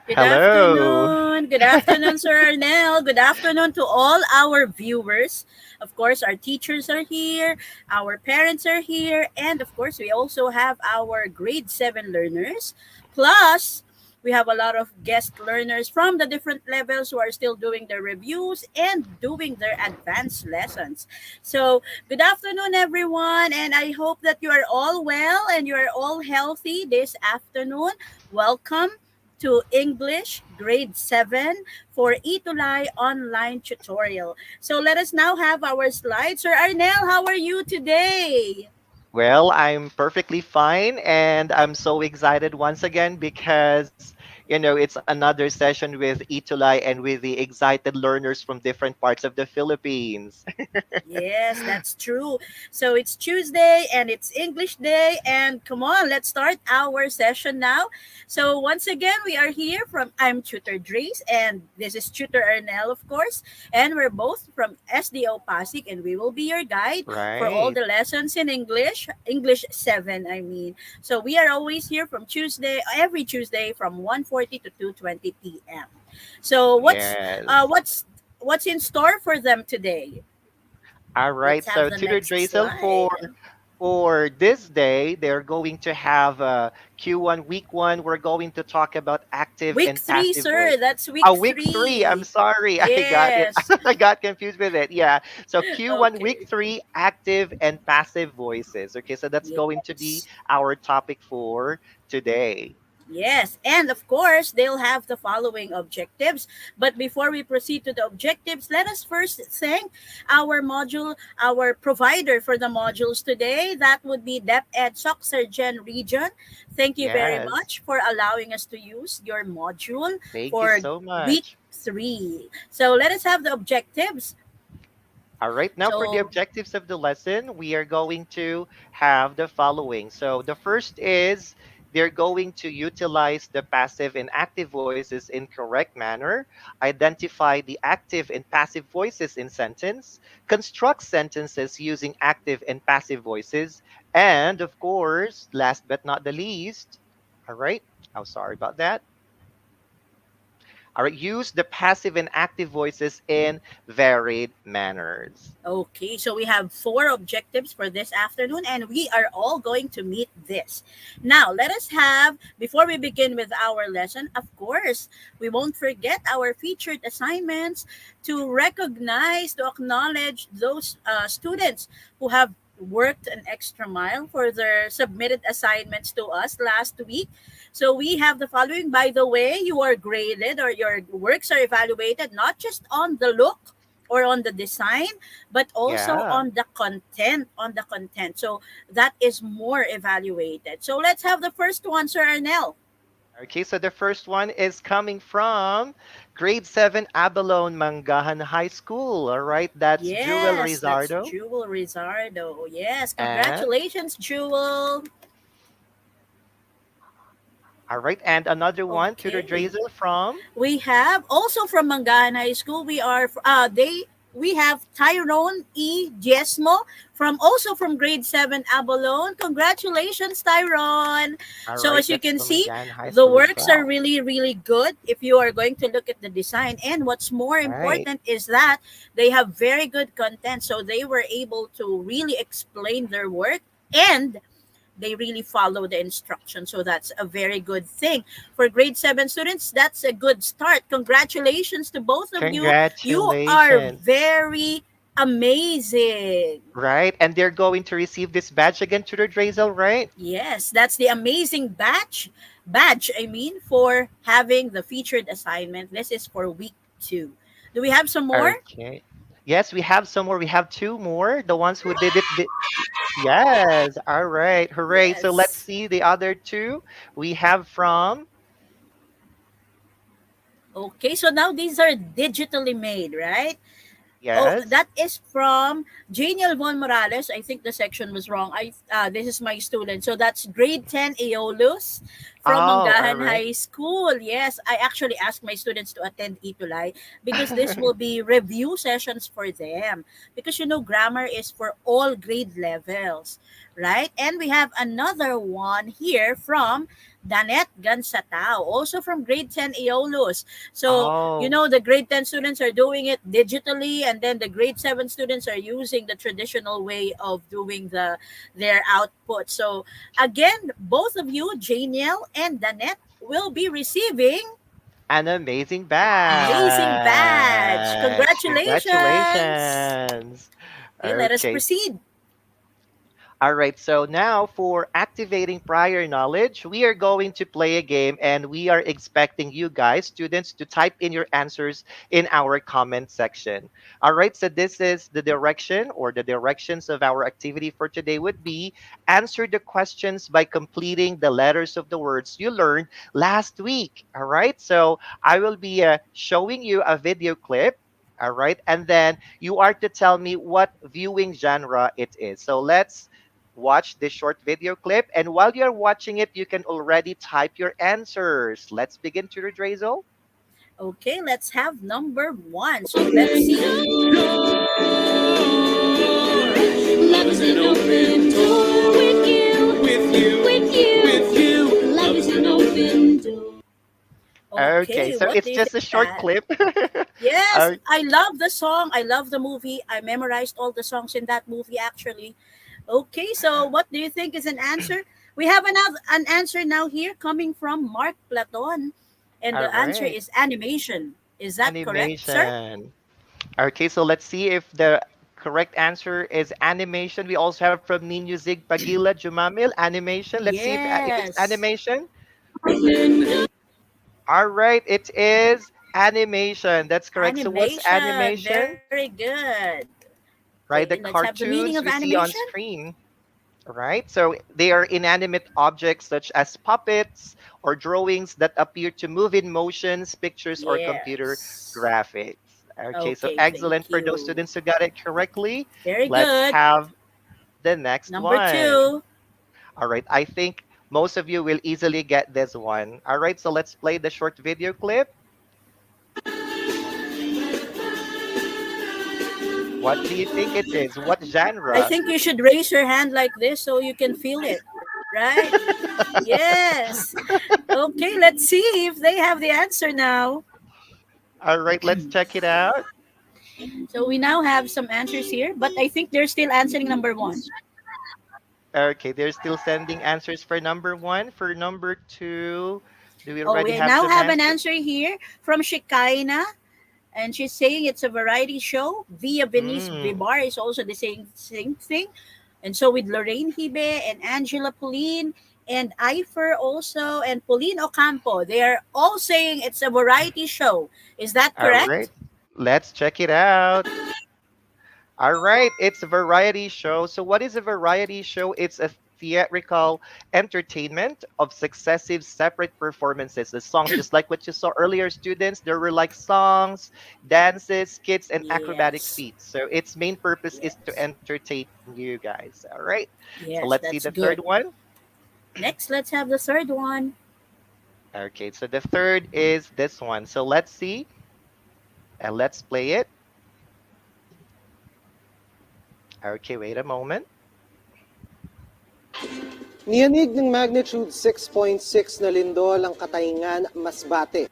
Good Hello. afternoon. Good afternoon, Sir Arnell. Good afternoon to all our viewers. Of course, our teachers are here, our parents are here, and of course, we also have our grade 7 learners. Plus, we have a lot of guest learners from the different levels who are still doing their reviews and doing their advanced lessons. So, good afternoon, everyone, and I hope that you are all well and you are all healthy this afternoon. Welcome to English Grade 7 for Itulay online tutorial. So let us now have our slides. Sir Arnel, how are you today? Well, I'm perfectly fine and I'm so excited once again because it's another session with Itulay and with the excited learners from different parts of the Philippines. Yes, that's true. So it's Tuesday and it's English Day. And come on, let's start our session now. So once again, we are here from I'm Tutor Drace and this is Tutor Ernell, of course. And we're both from SDO Pasig and we will be your guide for all Right. the lessons in English, English 7, I mean. So we are always here from every Tuesday from 1:40 to 2:20 p.m. So Yes. what's in store for them today? All Let's right. have So the Tutor next Drazel slide. for this day, they're going to have Q1 week 1. We're going to talk about active Week and three, passive voice. sir. That's week Week 3. I'm three. sorry. I got it. Yes. I got confused with it. Yeah. So Q1 week Okay. 3, active and passive voices. Okay. So that's going to be Yes. our topic for today. Yes, and of course, they'll have the following objectives. But before we proceed to the objectives, let us first thank our provider for the modules today. That would be DepEd Surgeon Region. Thank you very Yes. much for allowing us to use your module Thank you for so week much. 3. So let us have the objectives. All right, now for the So, objectives of the lesson, we are going to have the following. So the first is they're going to utilize the passive and active voices in correct manner, identify the active and passive voices in sentence, construct sentences using active and passive voices, and of course, last but not the least, all right, I'm sorry about that. All right, use the passive and active voices in varied manners. okay, so we have four objectives for this afternoon, and we are all going to meet this. Now, let us have, before we begin with our lesson, of course, we won't forget our featured assignments to recognize, to acknowledge those students who have worked an extra mile for their submitted assignments to us last week. So we have the following. By the way, you are graded or your works are evaluated not just on the look or on the design but also Yeah. on the content, so that is more evaluated. So let's have the first one, Sir Arnell. Okay, so the first one is coming from grade 7 Abalone Mangahan High School. All right, that's Jewel Yes, that's Rizardo. Jewel Rizardo. Yes, And congratulations, Jewel. all right, and another one, Tudor Okay, Drazel from. we have also from Mangahan High School. We have Tyrone E. Diezmo from also from grade 7 Abalone. Congratulations, Tyrone. All So right, as you that's can from see, Mangahan High the School as works are well. really, really good if you are going to look at the design. And what's more Right. important is that they have very good content. So they were able to really explain their work, and they really follow the instructions. So that's a very good thing. For grade 7 students, that's a good start. Congratulations to both of you. You are Congratulations. very amazing. Right, and they're going to receive this badge again, Tudor Drazel, right? Yes, that's the amazing badge, I mean, for having the featured assignment. This is for week 2. Do we have some more? Okay. Yes, we have some more. We have two more. The ones who did it. Yes. All right. Hooray. So let's Yes. see the other two. We have from. Okay, so now these are digitally made, right? Oh, Yes. that is from Janiel Von Morales. I think the section was wrong. This is my student. So that's grade 10 Aeolus from Oh, all Mangahan right. High School. Yes, I actually asked my students to attend Itulay because this will be review sessions for them. Because grammar is for all grade levels, right? And we have another one here from Danette Gansatao, also from grade 10 Eolus. So, you Oh, know, the grade 10 students are doing it digitally, and then the grade 7 students are using the traditional way of doing their output. So, again, both of you, Janiel and Danette, will be receiving an amazing amazing badge. badge. Congratulations. Congratulations. Okay, let us Okay. proceed. All right, so now for activating prior knowledge, we are going to play a game and we are expecting you guys, students, to type in your answers in our comment section. All right, so this is the direction or the directions of our activity for today would be answer the questions by completing the letters of the words you learned last week. All right, so I will be showing you a video clip. All right, and then you are to tell me what viewing genre it is. So let's watch this short video clip. And while you're watching it, you can already type your answers. Let's begin, Tutor Drazel. Okay, let's have number one. So let's see. Love is an open door with you, with you. Love is an open door. Okay, Okay, so what it's do you just think a of short that? clip. Yes, uh, I love the song. I love the movie. I memorized all the songs in that movie actually. Okay, so what do you think is an answer? We have an answer now here coming from Mark Platon, and all the answer right, is animation. Is that correct, sir? animation. Okay, so let's see if the correct answer is animation. We also have from Nino Zig Pagila Jumamil, animation. Let's see if it's Yes, animation. All right, it is animation. That's correct. So what's animation. animation? Very good. Okay, Right, the let's have the meaning of cartoons we see animation. on screen. Right, so they are inanimate objects such as puppets or drawings that appear to move in motions, pictures, or computer Yes. graphics. Okay, so Okay, excellent thank for those you. students who got it correctly. Very Let's good. have the next Number one. two. All right, I think most of you will easily get this one. All right, so let's play the short video clip. What do you think it is? What I genre? think you should raise your hand like this so you can feel it, right? Yes. Okay, let's see if they have the answer now. All right, let's check it out. So we now have some answers here, but I think they're still answering number one. Okay, they're still sending answers for number one. For number two, do we Oh, already we have now some have an answers? answer here from Shikaina, and she's saying it's a variety show. Via Venice Mm, Vibar is also the same thing. And so with Lorraine Hibe and Angela Pauline and Ifer also and Pauline Ocampo, they are all saying it's a variety show. Is that all right, correct? let's check it out. All right, it's a variety show. So, what is a variety show? It's a theatrical entertainment of successive separate performances. The songs, just like what you saw earlier, students, there were like songs, dances, skits, and acrobatic Yes. feats. So, its main purpose is to Yes. entertain you guys. All right, so Yes, let's see that's the third good. one. Next, let's have the third one. Okay, so the third is this one. So, let's see and let's play it. Okay, wait a moment. Niyanig ng magnitude 6.6 na lindol ang Katayngan, Masbate.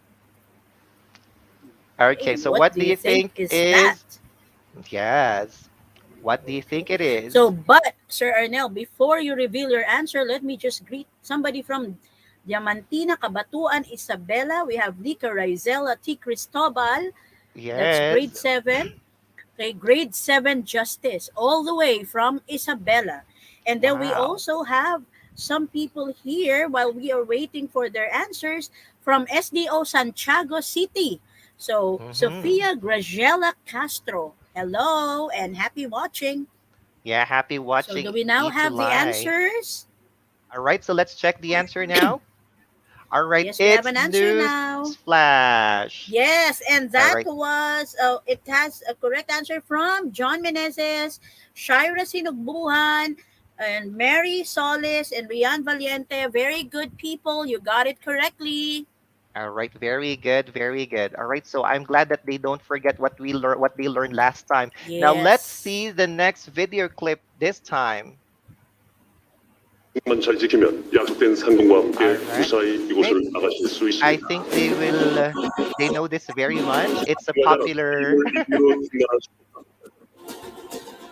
Okay, Hey, so what what do do you you think think is that? is? Yes. What do you think it So, is? but Sir Arnel, before you reveal your answer, let me just greet somebody from Diamantina, Cabatuan, Isabela. We have Nika Rizela T. Cristobal. That's grade Yes. 7. Okay, grade 7 Justice, all the way from Isabela. And then we Wow. also have some people here while we are waiting for their answers from SDO Santiago City. So, Mm-hmm. Sofia Graziella Castro, hello and happy watching. Yeah, happy So, do watching we now have the E2Live. answers? All right, so let's check the answer now. All right, Yes, we have it's an answer News now. Flash. Yes, and All that right. was, it has a correct answer from John Menezes, Shira Sinugbuhan, and Mary Solis, and Rian Valiente. Very good people. You got it correctly. All right, very good, very good. All right, so I'm glad that they don't forget what they learned last time. Now let's Yes. see the next video clip this time. 만 잘 지키면 약속된 상금과 함께 All right. 무사히 Okay. 이곳을 나가실 수 I 있습니다. think they know this very much. It's a 참가자는 popular. 게임을 미디어로 중단할 수 없다.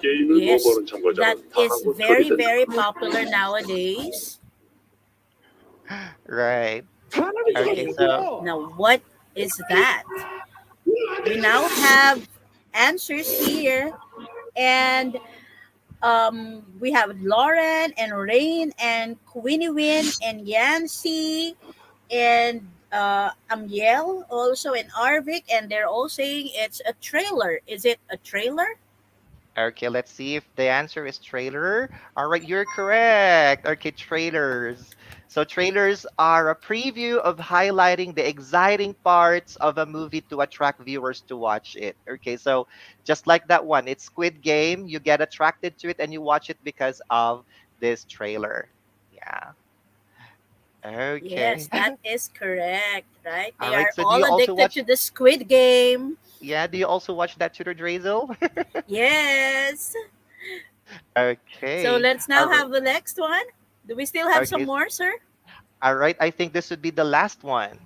게임을 Yes, 거부하는 that 참가자는 is 단하고 very, 처리된다. very popular nowadays. Right. Okay. Okay, So now what is that? We now have answers here, and we have Lauren and Rain and Queenie Win and Yancy and Amiel also and Arvik, and they're all saying it's a trailer. Is it a trailer? okay, let's see if the answer is trailer. All right, you're correct. Okay, trailers. So trailers are a preview of highlighting the exciting parts of a movie to attract viewers to watch it. Okay, so just like that one, it's Squid Game. You get attracted to it and you watch it because of this trailer. Yeah. Yes, Okay. that is correct, right? All They right. are So do all you also addicted watch? to the Squid Game. Yeah. Do you also watch that Tudor Drazel? Yes. So Okay. let's All now right. have the next one. Do we still have some Okay. more, sir? All right. I think this would be the last one.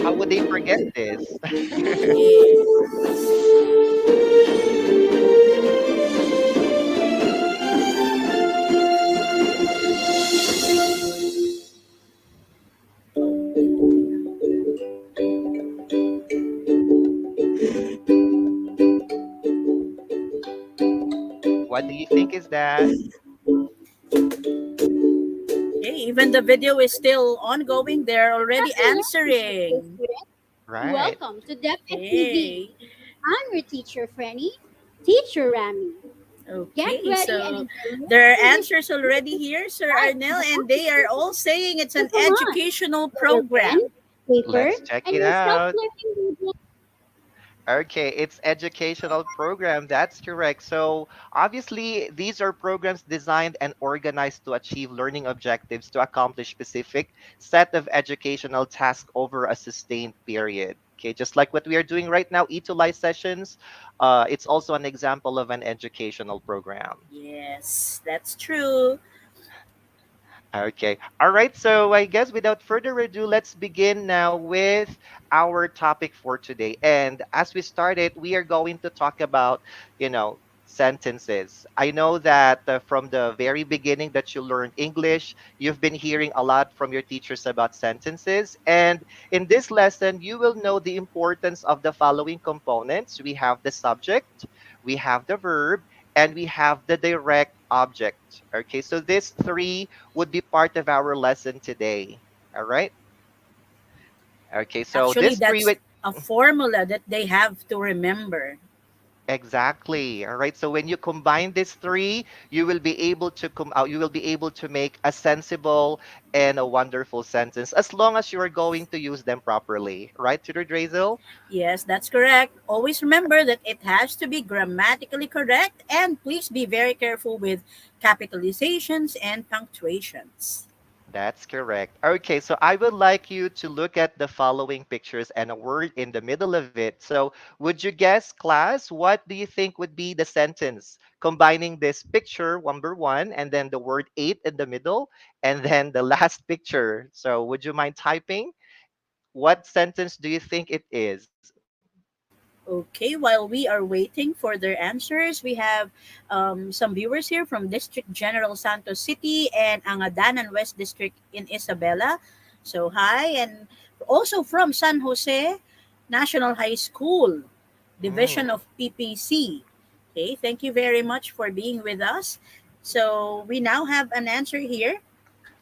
How would they forget this? Yes. What do you think is that? Okay, even the video is still ongoing. They're already Afternoon, teacher answering. student. Right. Welcome to DepEd TV. Okay. I'm your teacher, Franny, teacher Rami. Get Okay, ready and so enjoy there are the answers already here, Sir Arnel, and they are all saying it's So an come on, educational get your pen, program. paper, Let's check and it your out. self-learning media. Okay, it's educational program. That's correct. So obviously, these are programs designed and organized to achieve learning objectives to accomplish specific set of educational tasks over a sustained period. Okay, just like what we are doing right now, e 2 live sessions, it's also an example of an educational program. Yes, that's true. Okay. All right. So I guess without further ado, let's begin now with our topic for today. And as we started, we are going to talk about, sentences. I know that from the very beginning that you learned English, you've been hearing a lot from your teachers about sentences. And in this lesson, you will know the importance of the following components. We have the subject, we have the verb, and we have the direct object. Okay. So these three would be part of our lesson today. All right. Okay. So Actually, this three that's would a formula that they have to remember. exactly. All right. So when you combine these three, you will be able to come out. You will be able to make a sensible and a wonderful sentence as long as you are going to use them properly. Right, Tutor Drazel? Yes, that's correct. Always remember that it has to be grammatically correct, and please be very careful with capitalizations and punctuations. That's correct. Okay, so I would like you to look at the following pictures and a word in the middle of it. So, would you guess, class, what do you think would be the sentence combining this picture, number one, and then the word eight in the middle, and then the last picture? So, would you mind typing? What sentence do you think it is? Okay, while we are waiting for their answers, we have some viewers here from District General Santos City and Angadanan West District in Isabela. So, hi. And also from San Jose National High School, Division Mm, of PPC. Okay, thank you very much for being with us. So, we now have an answer here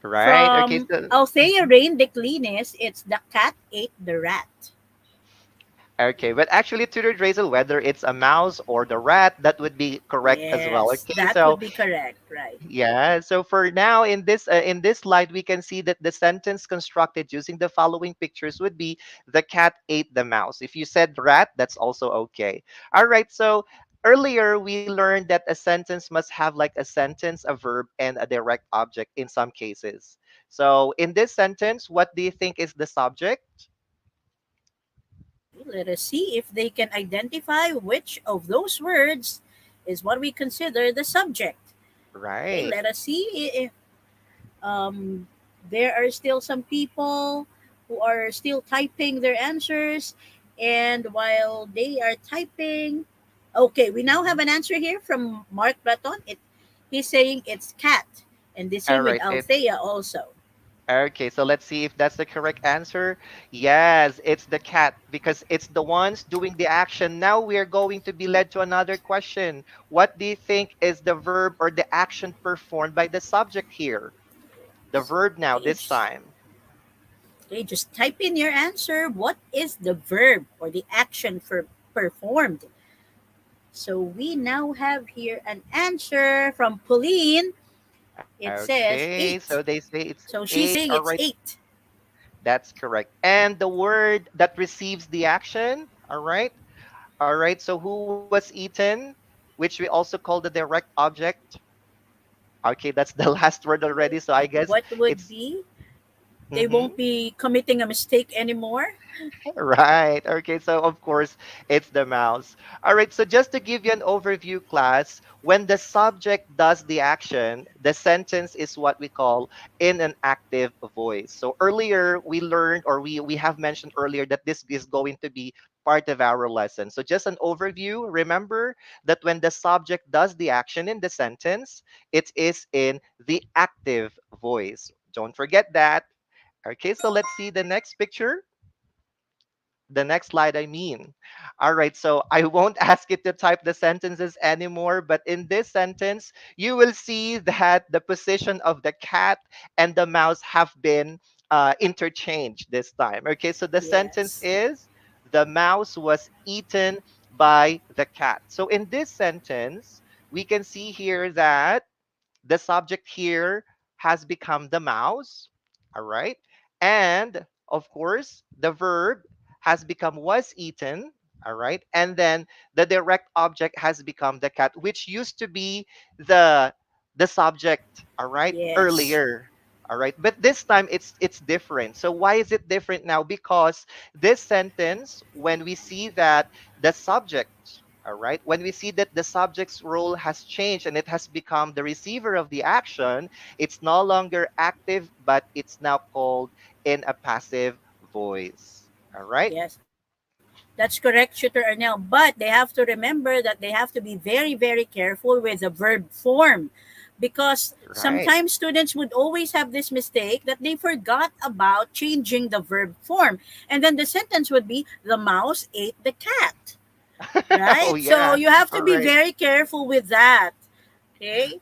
right. Okay, from so Althea Rain Declines. It's the cat ate the rat. okay, but actually, Tutor Drazel, whether it's a mouse or the rat, that would be correct as well. Yes, Okay, that so would be correct, right? yeah, so for now in this slide we can see that the sentence constructed using the following pictures would be the cat ate the mouse. If you said rat, that's also okay. All right, so earlier we learned that a sentence must have like a sentence, a verb and a direct object in some cases. So in this sentence, what do you think is the subject? Let us see if they can identify which of those words is what we consider the subject. Okay, Right. let us see if um, there are still some people who are still typing their answers. And while they are typing, okay, we now have Mhm. an answer here from Mark Baton. He's saying it's cat, and the All same with right. Althea also. Okay, so let's see if that's the correct answer. Yes, it's the cat because it's the ones doing the action. Now we are going to be led to another question. What do you think is the verb or the action performed by the subject here? The verb now Okay, this time. just type in your answer. What is the verb or the action for performed? So we now have here an answer from Pauline. It says Okay, so eight. they say it's So she's eight. saying All it's right, eight. that's correct. And the word that receives the action, all right? All right, so who was eaten, which we also call the direct object? Okay, that's the last word already. So I guess What would it's be? They mm-hmm. won't be committing a mistake anymore. Right. Okay. So, of course, it's the mouse. All right. So, just to give you an overview, class, when the subject does the action, the sentence is what we call in an active voice. So, earlier we learned, or we have mentioned earlier, that this is going to be part of our lesson. So, just an overview. Remember that when the subject does the action in the sentence, it is in the active voice. Don't forget that. Okay. So, let's see the next picture, the next slide, I mean. All right, so I won't ask it to type the sentences anymore, but in this sentence, you will see that the position of the cat and the mouse have been interchanged this time. Okay, so the sentence Yes. is the mouse was eaten by the cat. So in this sentence, we can see here that the subject here has become the mouse. All right. And of course, the verb has become was eaten. All right. And then the direct object has become the cat, which used to be the the subject, all right, Yes. earlier. All right. But this time it's different. So why is it different now? Because this sentence, when we see that the subject, all right. When we see that the subject's role has changed and it has become the receiver of the action, it's no longer active, but it's now called in a passive voice. All right. Yes. That's correct, Shooter Arnell. But they have to remember that they have to be very, very careful with the verb form because Right. sometimes students would always have this mistake that they forgot about changing the verb form. And then the sentence would be, the mouse ate the cat. Oh, Right? So yeah. you have All to be right. very careful with that. Okay?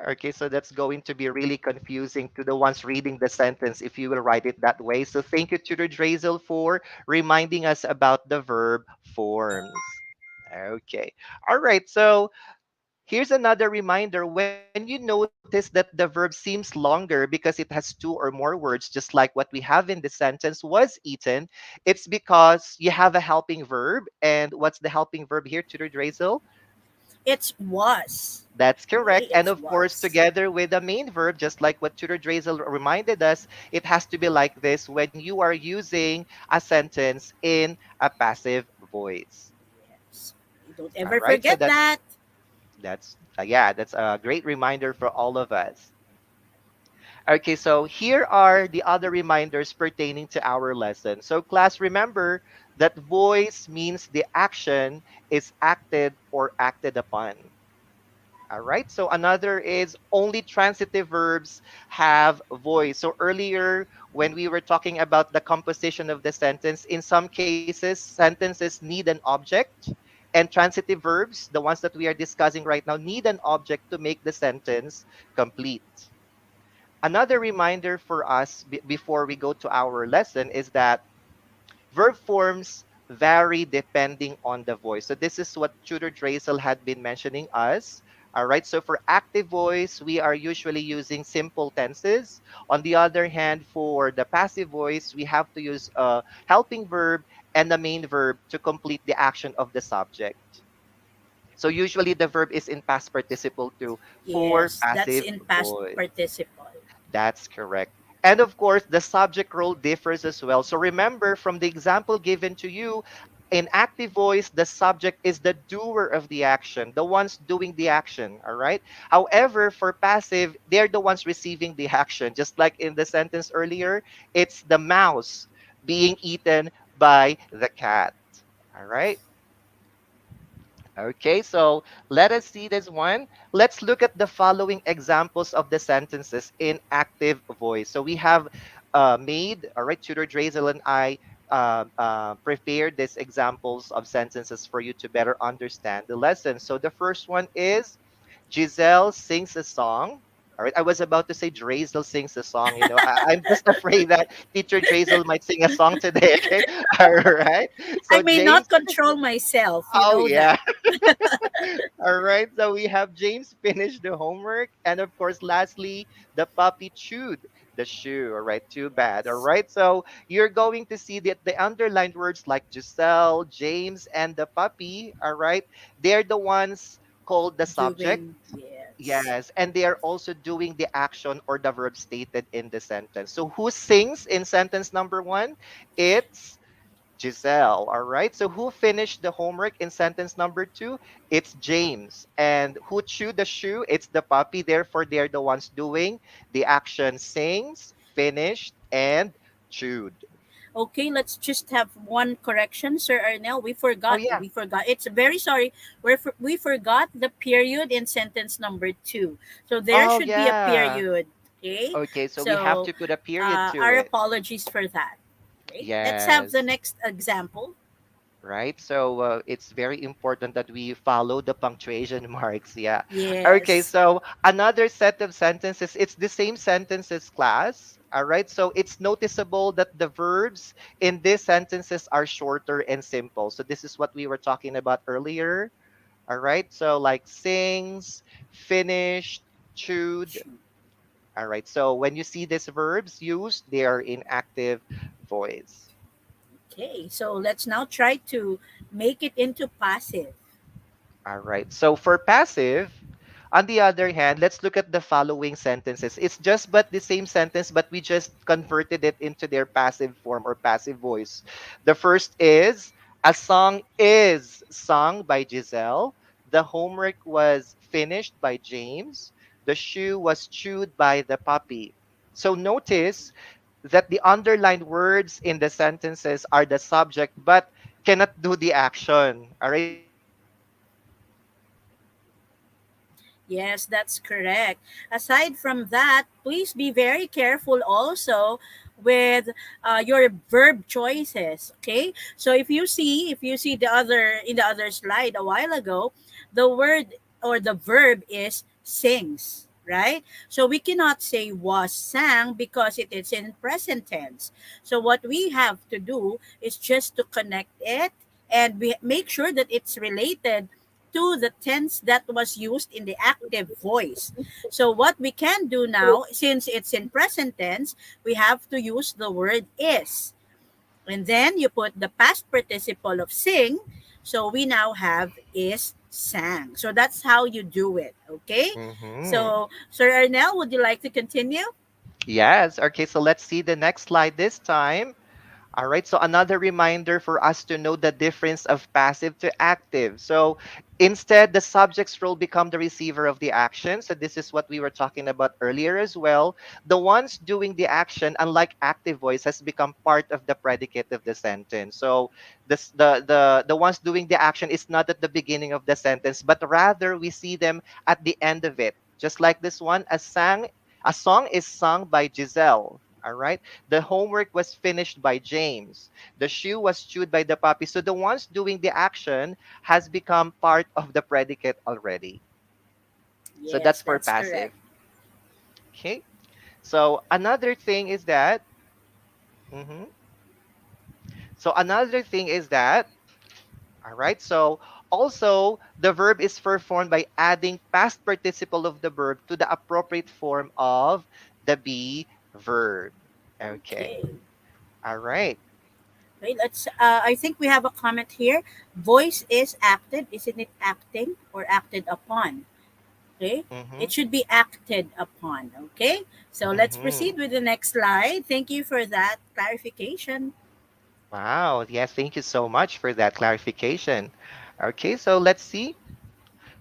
Okay, so that's going to be really confusing to the ones reading the sentence if you will write it that way. So thank you, Tutor Drazel, for reminding us about the verb forms. Okay. All right. So here's another reminder. When you notice that the verb seems longer because it has two or more words, just like what we have in the sentence, was eaten, it's because you have a helping verb. And what's the helping verb here, Tutor Drazel? It's was. That's Okay? correct. And It's of course, was. together with the main verb, just like what Tutor Drazel reminded us, it has to be like this when you are using a sentence in a passive voice. Yes. Don't All ever right. So forget that's that. that's yeah, that's a great reminder for all of us. Okay, so here are the other reminders pertaining to our lesson. So, class, remember that voice means the action is acted or acted upon. All right. So another is only transitive verbs have voice. So earlier, when we were talking about the composition of the sentence, in some cases, sentences need an object, and transitive verbs, the ones that we are discussing right now, need an object to make the sentence complete. Another reminder for us before we go to our lesson is that verb forms vary depending on the voice. So this is what Tutor Drazel had been mentioning us. All right. So for active voice, we are usually using simple tenses. On the other hand, for the passive voice, we have to use a helping verb and the main verb to complete the action of the subject. So usually the verb is in past participle too for Yes, that's passive in past voice. participle. That's correct. And of course, the subject role differs as well. So remember, from the example given to you, In active voice, the subject is the doer of the action, the ones doing the action, all right? However, for passive, they're the ones receiving the action. Just like in the sentence earlier, it's the mouse being eaten by the cat, all right? Okay, so let us see this one. Let's look at the following examples of the sentences in active voice. So we have made, all right, Tutor Drazel and I prepared these examples of sentences for you to better understand the lesson. So the first one is Giselle sings a song. All right, I was about to say Drazel sings a song. I'm just afraid that teacher Drazel might sing a song today. Okay, all right. I So may not James, control myself. You oh know that. yeah. All right, so we have James finish the homework. And of course, lastly, the puppy chewed the shoe. All right, too bad. All right, so you're going to see that the underlined words like Giselle, James, and the puppy, all right, they're the ones called the subject. Doing, yes. Yes, and they are also doing the action or the verb stated in the sentence. So who sings in sentence number one? It's Giselle. All right. So who finished the homework in sentence number two? It's James. And who chewed the shoe? It's the puppy. Therefore, they're the ones doing the action sings, finished, and chewed. Okay, let's just have one correction, Sir Arnell. We Oh forgot. yeah. We forgot. It's very sorry. We forgot the period in sentence number two. So there Oh should be a yeah. period. Okay. Okay, so we have So to put a period to our it. apologies for that. Okay. Let's have the Yes. next example. Right? So it's very important that we follow the punctuation marks. Yeah. Okay, Yes. so another set of sentences, it's the same sentences class. All right, so it's noticeable that the verbs in these sentences are shorter and simple. So this is what we were talking about earlier. All right, so like sings, finished, chewed. All right, so when you see these verbs used, they are in active voice. Okay. So let's now try to make it into passive. All right. So for passive, on the other hand, let's look at the following sentences. It's just but the same sentence, but we just converted it into their passive form or passive voice. The first is a song is sung by Giselle. The homework was finished by James. The shoe was chewed by the puppy. So notice that the underlined words in the sentences are the subject, but cannot do the action. All right. So this is what we were talking about earlier. Yes, that's correct. Aside from that, please be very careful also with your verb choices. Okay, so if you see the other in the other slide a while ago, the word or the verb is sings. Right, so we cannot say was sang because it is in present tense. So what we have to do is just to connect it and we make sure that it's related to the tense that was used in the active voice. So what we can do now, since it's in present tense, we have to use the word is. And then you put the past participle of sing. So we now have is sang. So that's how you do it. Okay? Mm-hmm. So, Sir Arnell, would you like to continue? Yes. Okay, so let's see the next slide this time. All right, so another reminder for us to know the difference of passive to active. So instead, the subject's role become the receiver of the action. So this is what we were talking about earlier as well. The ones doing the action, unlike active voice, has become part of the predicate of the sentence. So the ones doing the action is not at the beginning of the sentence, but rather we see them at the end of it. Just like this one, a song is sung by Giselle. All right. The homework was finished by James. The shoe was chewed by the puppy. So the ones doing the action has become part of the predicate already. So Yes, that's for that's correct. passive. Okay. So another thing is that, mhm. So another thing is that, all right. So also the verb is performed by adding past participle of the verb to the appropriate form of the be verb. Okay. Okay. All right. Okay, let's. I think we have a comment here. Voice is acted. Isn't it acting or acted upon? Okay, Mm-hmm. it should be acted upon. Okay, so let's Mm-hmm. proceed with the next slide. Thank you for that clarification. Wow. Yes, thank you so much for that clarification. Okay, so let's see.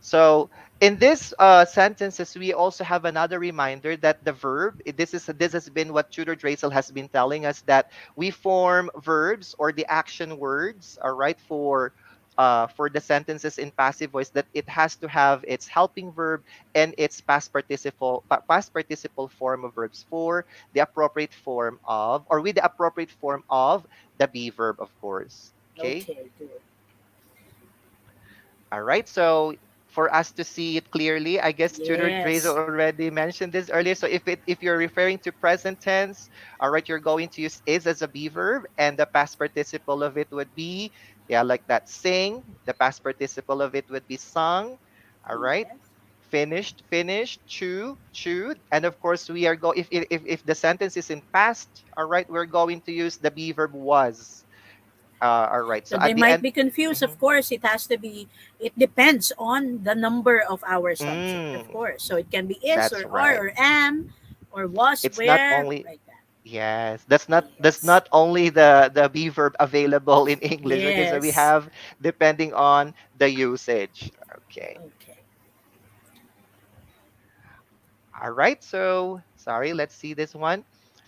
So in this sentences, we also have another reminder that the verb, this has been what Tudor Draisel has been telling us, that we form verbs or the action words, all right, for the sentences in passive voice, that it has to have its helping verb and its past participle form of verbs for the appropriate form of, or with the appropriate form of the be verb, of course. Okay. Okay, good. All right. So for us to see it clearly, I guess Tudor Draze Yes. already mentioned this earlier. So if you're referring to present tense, all right, you're going to use is as a be verb, and the past participle of it would be, yeah, like that, sing. The past participle of it would be sung. All right. Yes. Finished, chewed, and of course we are go if the sentence is in past, all right, we're going to use the be verb was. All right. So So they at the might end. be confused. Of Mhm. course, it has to be, it depends on the number of our subject, of Mm, course. So it can be is that's or are right. or am or was, It's not where, only, like that. yes, that's Yes. not only the be verb available in English. Okay, so we Yes. have depending on the usage. Okay. Okay. All right. So sorry, let's see this one.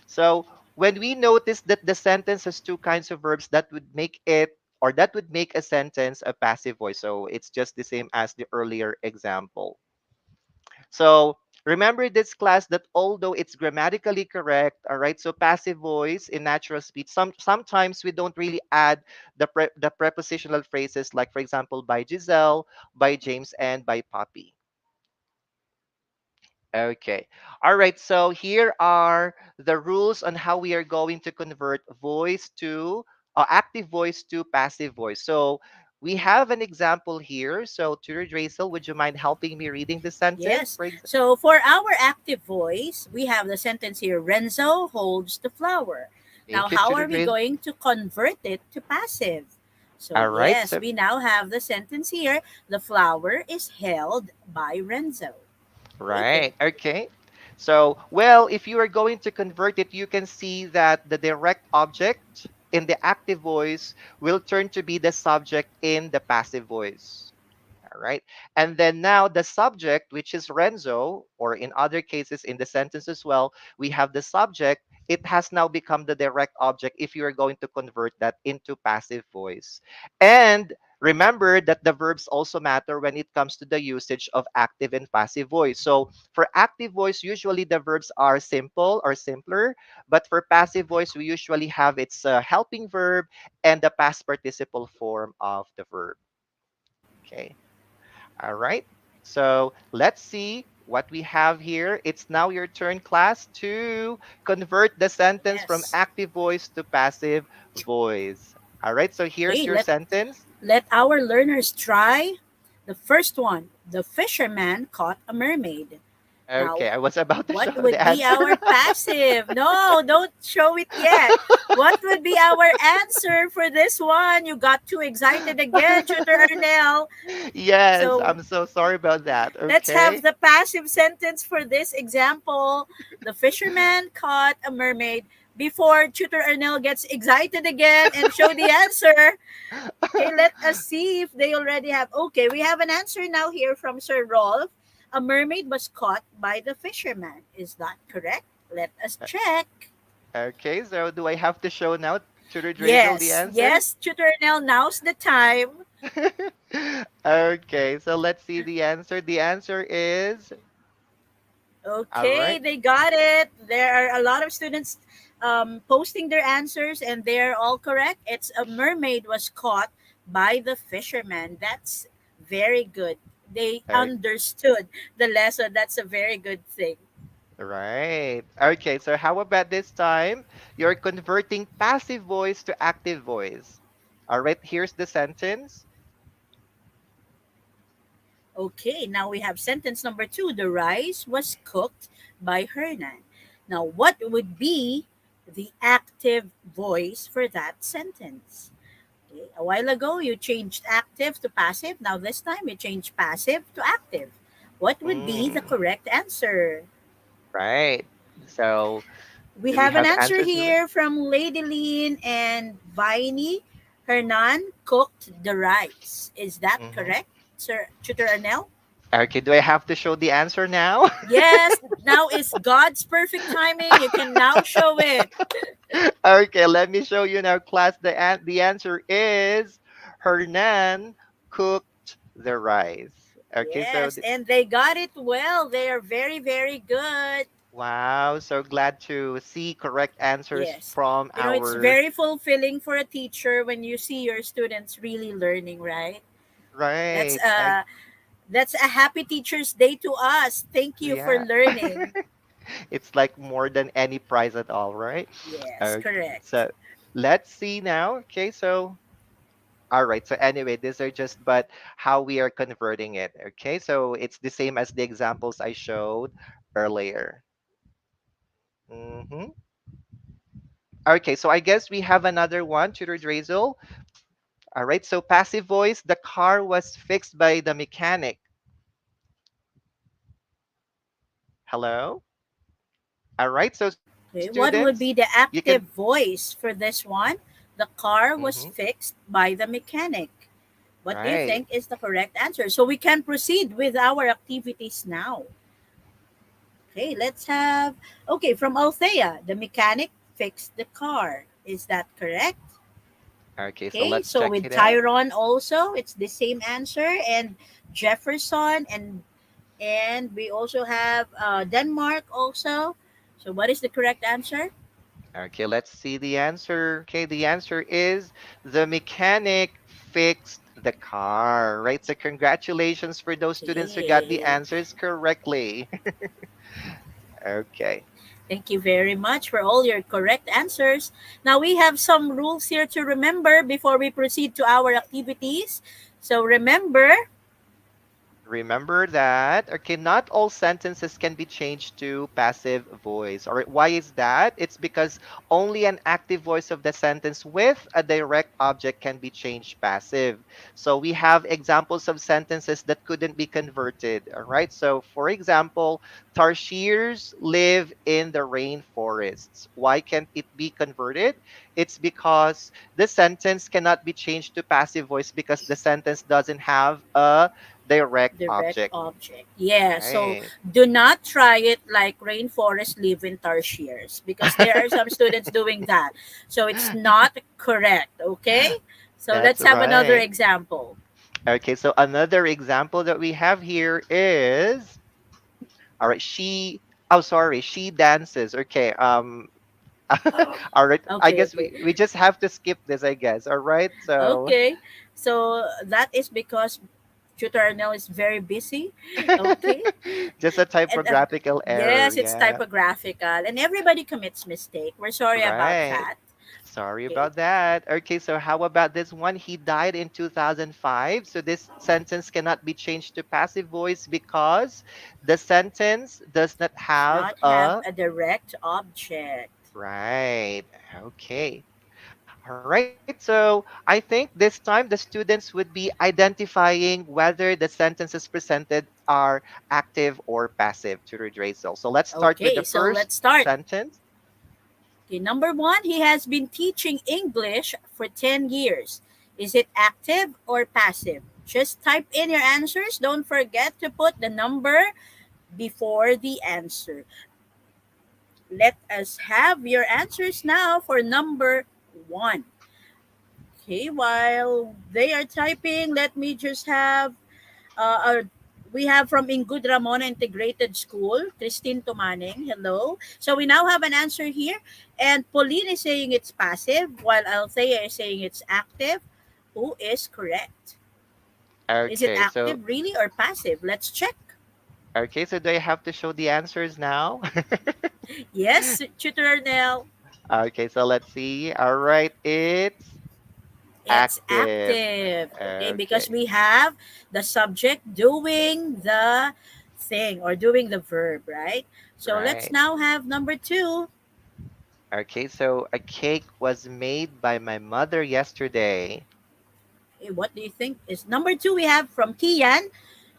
So when we notice that the sentence has two kinds of verbs, that would make it, or that would make a sentence a passive voice. So it's just the same as the earlier example. So remember this class, that although it's grammatically correct, all right, so passive voice in natural speech, sometimes we don't really add the prepositional phrases, like for example, by Giselle, by James, and by Poppy. Okay. All right. So here are the rules on how we are going to convert voice to active voice to passive voice. So we have an example here. So Tutor Draisel, would you mind helping me reading the sentence? Yes. So for our active voice, we have the sentence here: Renzo holds the flower. Now, Thank you, how Tutor are we Draisel. going to convert it to passive? So, All right. yes, So we now have the sentence here: the flower is held by Renzo. Very good. right. Okay. So, well, if you are going to convert it, you can see that the direct object in the active voice will turn to be the subject in the passive voice. All right. And then now the subject, which is Renzo, or in other cases in the sentence as well, we have the subject. It has now become the direct object if you are going to convert that into passive voice. And remember that the verbs also matter when it comes to the usage of active and passive voice. So for active voice, usually the verbs are simple or simpler, but for passive voice, we usually have its helping verb and the past participle form of the verb. Okay. All right. So let's see what we have here. It's now your turn, class, to convert the sentence from Yes. active voice to passive voice. All right. So here's Okay, your sentence. let our learners try. The first one: the fisherman caught a mermaid. Okay. Now, I was about to what show the would be answer. our passive? No, don't show it yet. What would be our answer for this one? You got too excited again, Tutor Arnell. Yes. So I'm so sorry about that. let's have Okay. the passive sentence for this example. The fisherman caught a mermaid. Before Tutor Arnell gets excited again and show the answer, okay, let us see if they already have. Okay, we have an answer now here from Sir Rolf. A mermaid was caught by the fisherman. Is that correct? Let us check. Okay. So do I have to show now to the Drizzle the Yes, answer? yes, Tutor Nell, now's the time. Okay. So let's see the answer. The answer is all Okay, right. they got it. There are a lot of students posting their answers, and they're all correct. It's a mermaid was caught by the fisherman. That's very good. They understood the lesson. That's a very good thing. Right. Okay, so how about this time? You're converting passive voice to active voice. All right, here's the sentence. Okay, now we have sentence number two. The rice was cooked by Hernan. Now, what would be the active voice for that sentence? Okay, a while ago, you changed active to passive. Now, this time, you change passive to active. What would be the Mm, correct answer? right. So We Do we have an have answer answers? here from Lady Lean and Viney. Hernan cooked the rice. Is that Mm-hmm. correct, Sir Tutor Arnell? Okay, do I have to show the answer now? Yes, now is God's perfect timing. You can now show it. Okay, let me show you now, class. The answer is Hernan cooked the rice. Okay, so Yes, and they got it well. They are very, very good. wow, so glad to see correct answers Yes. from You know, it's our very fulfilling for a teacher when you see your students really learning, right? That's right. a that's a happy teacher's day to us. Thank you for Yeah, learning. it's like more than any prize at all, right? Yes, Okay, correct. so let's see now. Okay, so all right. So anyway, these are just but how we are converting it. Okay, so it's the same as the examples I showed earlier. hmm Okay, so I guess we have another one, Tutor Drazel. All right, so passive voice, the car was fixed by the mechanic. Hello? All right, so Okay, students, what would be the you can, active voice for this one? The car was hmm fixed by the mechanic. What do you right. think is the correct answer? So we can proceed with our activities now. Okay, let's have. Okay, from Althea, the mechanic fixed the car. Is that correct? Okay, so Okay, let's so check with it out. Tyron also, it's the same answer, and Jefferson, and we also have Denmark also. So what is the correct answer? Okay, let's see the answer. Okay, the answer is the mechanic fixed the car, right? So congratulations for those students who got the Okay. answers correctly. Okay. Thank you very much for all your correct answers. Now we have some rules here to remember before we proceed to our activities. So remember, Remember that, okay, not all sentences can be changed to passive voice. All right, why is that? It's because only an active voice of the sentence with a direct object can be changed passive. So we have examples of sentences that couldn't be converted. All right, so for example, Tarshirs live in the rainforests. Why can't it be converted? It's because the sentence cannot be changed to passive voice because the sentence doesn't have a direct direct object. object. Yeah, so Right. do not try it like rainforest live in tarsiers because there are some students doing that. So it's not correct, okay? So That's let's have another right. example. Okay, so another example that we have here is all right, oh sorry, she dances. Okay. All right. I Okay, guess okay. we just have to skip this, I guess. All right. So Okay. So that is because Tutor Arnell is very busy. Okay. just a And typographical error, yes, it's yeah. typographical and everybody commits mistake. We're sorry about Right. that. Sorry Okay. about that. Okay, so how about this one? He died in 2005. So this sentence cannot be changed to passive voice because the sentence does not Does have not have a a direct object. right. Okay. All right. So I think this time the students would be identifying whether the sentences presented are active or passive to redressal. So let's start with Okay, the so first let's start. sentence. Okay, number one, he has been teaching English for 10 years. Is it active or passive? Just type in your answers. Don't forget to put the number before the answer. Let us have your answers now for number one. Okay, while they are typing, let me just have we have from Ingud Ramona Integrated School, Christine Tumaning. Hello. So we now have an answer here. And Pauline is saying it's passive, while Althea is saying it's active. Who is correct? Is it Okay, so active really or passive? Let's check. okay, so do I have to show the answers now? Yes, Tutor Arnell. Okay, so let's see. All right, it's It's active. active. Okay, because Okay, we have the subject doing the thing or doing the verb, right? So let's right. now have number two. Okay, so a cake was made by my mother yesterday. What do you think is number two? We have from Tian.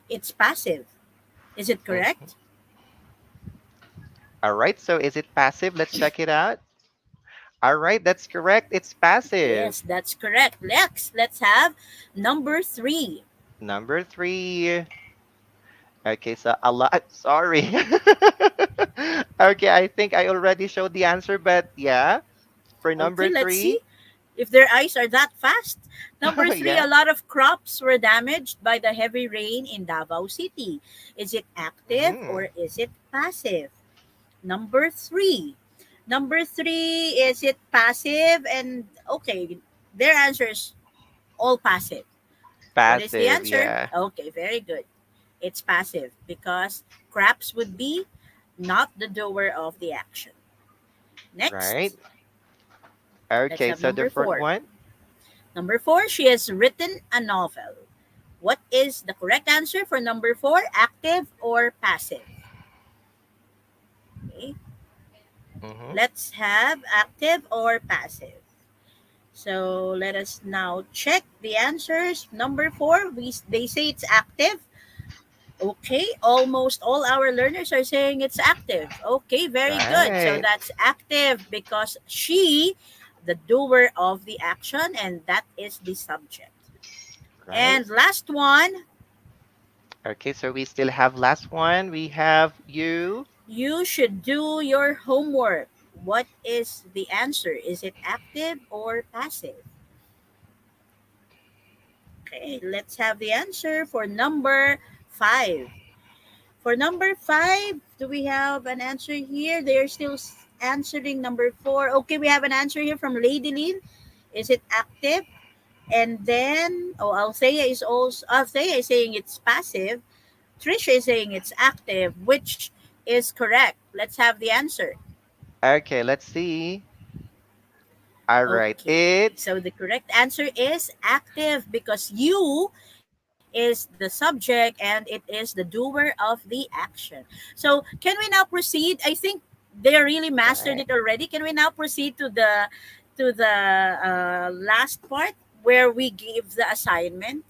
It's passive. Is it Mhm. correct? All right, so is it passive? Let's check it out. All right, that's correct. It's passive. Yes, that's correct. Next, let's have number three. Number three. Okay, so a lot. Sorry. Okay, I think I already showed the answer, but yeah, for Okay, number let's see three, if their eyes are that fast. Number three, yeah. a lot of crops were damaged by the heavy rain in Davao City. Is it active Hmm. or is it passive? Number three. Number three, is it passive? And okay, their answer is all passive. What is the Passive, answer? yeah. Okay, very good. It's passive because craps would be not the doer of the action. Right. Next, let's Okay, have so the number fourth four. one. Number four, she has written a novel. What is the correct answer for number four? Active or passive? Okay, Mm-hmm. let's have active or passive. So let us now check the answers. Number four, they say it's active. Okay, almost all our learners are saying it's active. Okay, very good. So Right. that's active because she, the doer of the action, and that is the subject. Right. And last one, Okay, so we still have last one. We have you. you should do your homework. What is the answer? Is it active or passive? Okay, let's have the answer for number five. For number five, do we have an answer here? They're still answering number four. Okay, we have an answer here from Lady Lynn. Is it active? And then, oh, Althea is saying it's passive. Trisha is saying it's active. Which is correct? Let's have the answer. Okay, let's see. All right. Okay, It's so the correct answer is active because you is the subject and it is the doer of the action. So, can we now proceed? I think they really mastered right. it already. Can we now proceed to the last part where we give the assignment?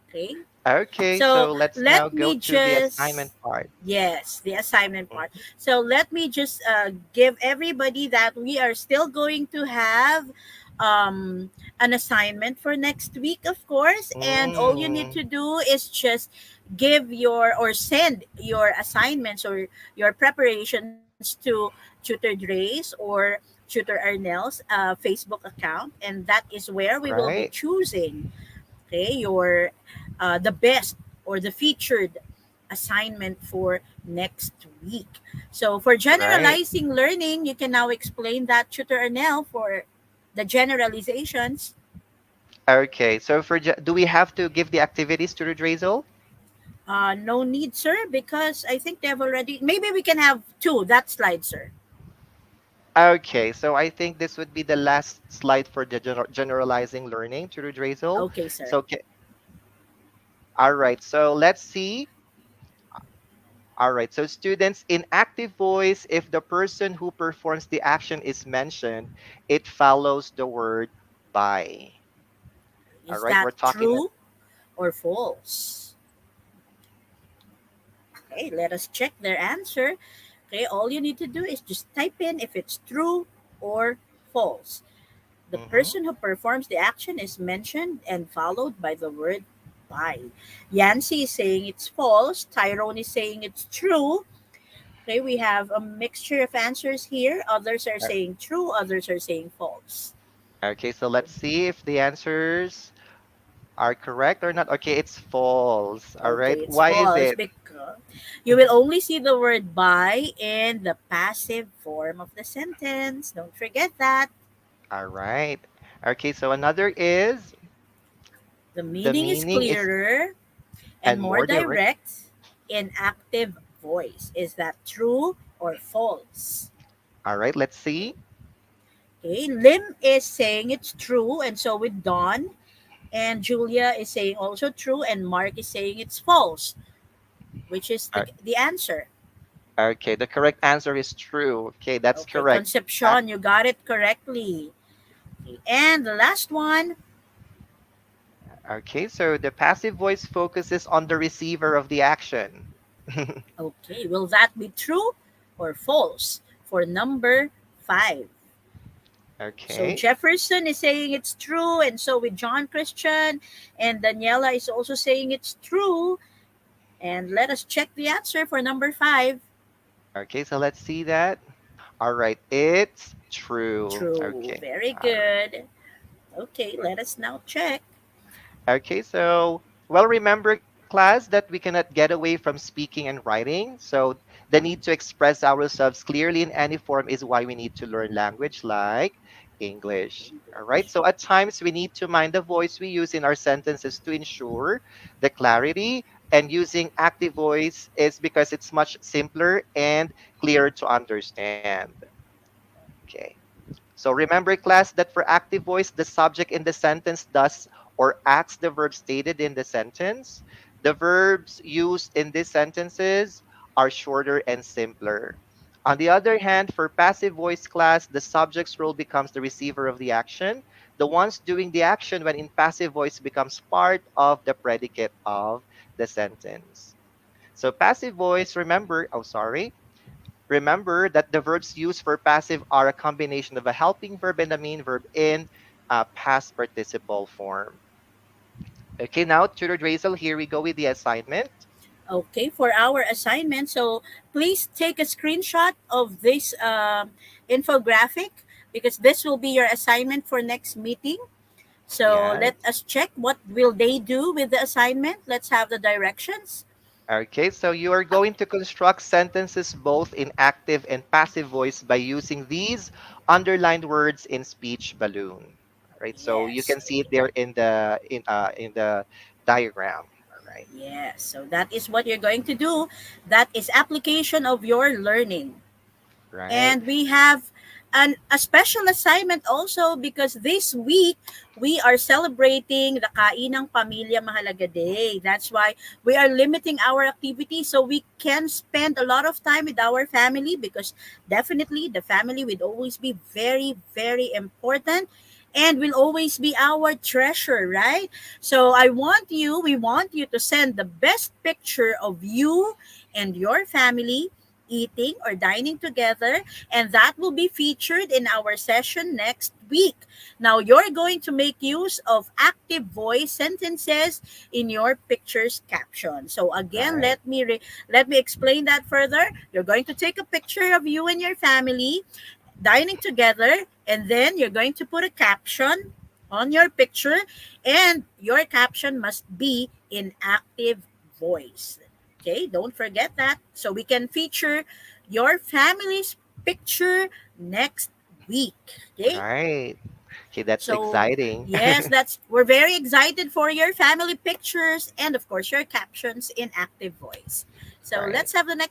Okay. Okay, So, so let's now let go me to the just assignment part. yes, the assignment part. Mhm. So let me just give everybody that we are still going to have an assignment for next week, of course. And all you need to Mm, do is just give your or send your assignments or your preparations to Tutor Dre's or Tutor Arnell's Facebook account, and that is where we will be right, choosing okay your the best or the featured assignment for next week. So for right. generalizing learning, you can now explain that Tutor Arnell for the generalizations. Okay, so do we have to give the activities to the Drizzle? No need, sir, because I think they have already. Maybe we can have two. That slide, sir. Okay, so I think this would be the last slide for the generalizing learning to the Drizzle. Okay, sir. So, all right, so let's see. All right, so students, in active voice, if the person who performs the action is mentioned, it follows the word by. All Is right, that we're talking. true or false? Okay, let us check their answer. Okay, all you need to do is just type in if it's true or false. The Mhm. person who performs the action is mentioned and followed by the word by. Yancy is saying it's false. Tyrone is saying it's true. Okay, we have a mixture of answers here. Others are Uh, saying true, others are saying false. Okay, so let's see if the answers are correct or not. Okay, it's false. All Okay, right, it's why is false it? because you will only see the word by in the passive form of the sentence. Don't forget that. All right. Okay, so another is The the meaning is meaning is clearer and and more more direct. direct in active voice. Is that true or false? All right, let's see. Okay, Lim is saying it's true, and so with Don. And Julia is saying also true, and Mark is saying it's false, which is Uh, the answer. Okay, the correct answer is true. Okay, that's Okay, correct. Ac- Concepcion, you got it correctly. Okay, and the last one, Okay, so the passive voice focuses on the receiver of the action. okay, will that be true or false for number 5. So Okay. Jefferson is saying it's true, and so with John Christian, and Daniela is also saying it's true. And let us check the answer for number 5. Okay, so let's see that. All right, it's true. True. Okay. Very All right. good. Okay, let us now check. Okay, so well, remember, class, that we cannot get away from speaking and writing. So the need to express ourselves clearly in any form is why we need to learn language like English. All right, so at times we need to mind the voice we use in our sentences to ensure the clarity. And using active voice is because it's much simpler and clearer to understand. Okay. So remember, class, that for active voice, the subject in the sentence does or acts the verb stated in the sentence. The verbs used in these sentences are shorter and simpler. On the other hand, for passive voice class, the subject's role becomes the receiver of the action. The ones doing the action when in passive voice becomes part of the predicate of the sentence. So passive voice, remember that the verbs used for passive are a combination of a helping verb and a main verb in past participle form. Okay, now, Tutor Drazel, here we go with the assignment. Okay, for our assignment, so please take a screenshot of this infographic because this will be your assignment for next meeting. So let Yes. us check what will they do with the assignment. Let's have the directions. Okay, so you are going to construct sentences both in active and passive voice by using these underlined words in speech balloon. Right, so you Yes. can see it there in the diagram. All right. Yes. So that is what you're going to do. That is application of your learning. Right. And we have a special assignment also because this week we are celebrating the Kainang Pamilya Mahalaga Day. That's why we are limiting our activity so we can spend a lot of time with our family because definitely the family will always be very, very important and will always be our treasure, right? So we want you to send the best picture of you and your family eating or dining together, and that will be featured in our session next week. Now, you're going to make use of active voice sentences in your picture's caption. So again, Right. let me explain that further. You're going to take a picture of you and your family dining together, and then you're going to put a caption on your picture, and your caption must be in active voice. Okay, don't forget that. So we can feature your family's picture next week. Okay, Right. Okay, that's so exciting. yes, that's we're very excited for your family pictures and of course your captions in active voice. So Right. let's have the next